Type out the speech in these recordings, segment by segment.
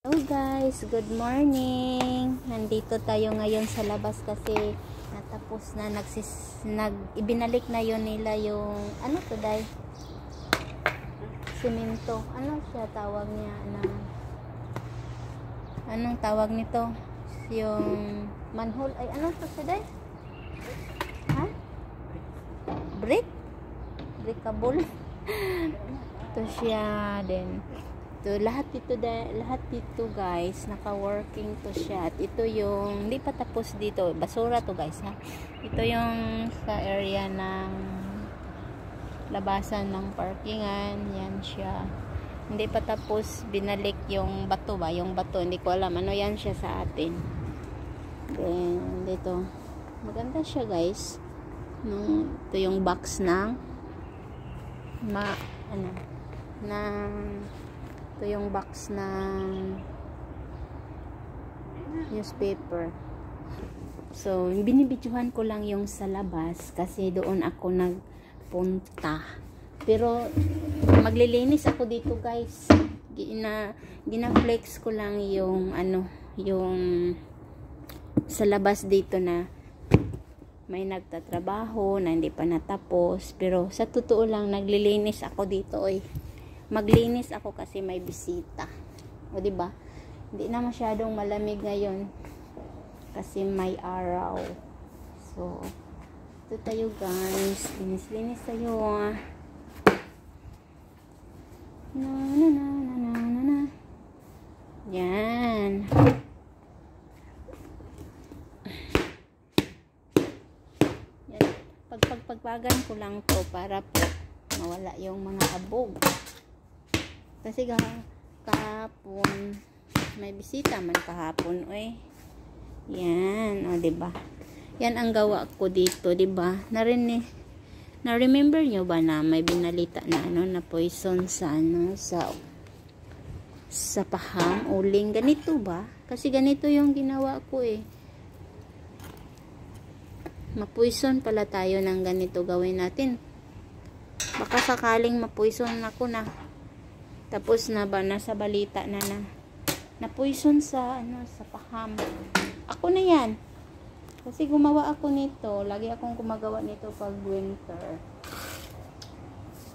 Hello guys, good morning. Nandito tayo ngayon sa labas kasi natapos na ibinalik na yon nila yung ano to day? Semento. Ano siya tawag niya na anong tawag nito? Yung manhole ay ano to siya day? Ha? Brick? Breakable. Ito siya din. Lahat dito guys naka-working to siya. At ito yung hindi pa tapos dito, basura to guys ha. Ito yung sa area ng labasan ng parkingan, yan siya. Hindi pa tapos, binalik yung bato ba, yung bato hindi ko alam ano yan siya sa atin. Then dito maganda siya guys. Ito yung box ng ito yung box ng newspaper. So, binibidyohan ko lang yung sa labas kasi doon ako nagpunta. Pero, maglilinis ako dito guys. Gina-flex ko lang yung yung sa labas dito na may nagtatrabaho na hindi pa natapos. Pero, sa totoo lang, naglilinis ako dito maglinis ako kasi may bisita. O di ba? Hindi na masyadong malamig ngayon kasi may araw. So, ito tayo guys. Linis tayo. Na. Yan. Yan. Pagpagan ko lang to para po mawala yung mga abog. Kasi kahapon may bisita man kahapon yan, o diba? Yan ang gawa ko dito, diba? Na-remember nyo ba na may binalita na na poison sa sa paham, uling, ganito ba? Kasi ganito yung ginawa ko ma-poison pala tayo ng ganito gawin natin. Baka sakaling ma-poison ako na. Tapos na ba nasa balita na poison sa sa paham. Ako na yan. Kasi gumawa ako nito. Lagi akong gumagawa nito pag winter.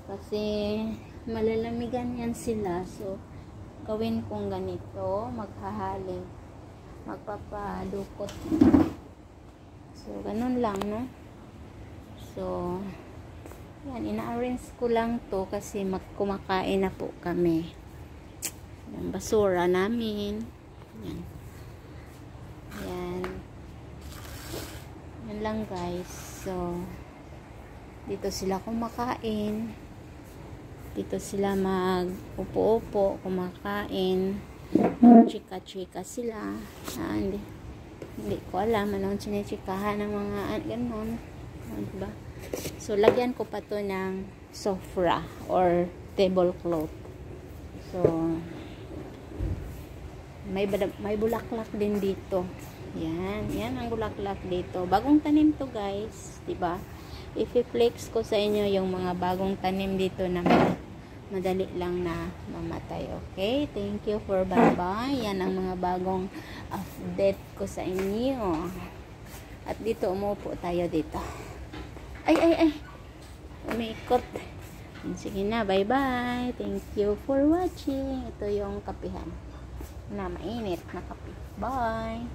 Kasi malalamigan yan sila. So gawin kong ganito, maghahaling, magpapadukot. So ganun lang, no? So yan, ina-arrange ko lang to kasi kumakain na po kami. Yung basura namin. Yan. Yan. Yan lang guys. So, dito sila kumakain. Dito sila mag-upo-upo, kumakain. Chika-chika sila. Hindi ko alam anong chinichikahan ng mga ganon. Diba? So, lagyan ko pa to ng sofra or tablecloth. So, may bulaklak din dito. Yan ang bulaklak dito. Bagong tanim to guys, diba? I-flex ko sa inyo yung mga bagong tanim dito na madali lang na mamatay. Okay? Thank you for bye-bye. Yan ang mga bagong update ko sa inyo. At dito, umupo tayo dito. Ay. Umikot. Sige na, bye-bye. Thank you for watching. Ito yung kapihan na mainit na kape. Bye.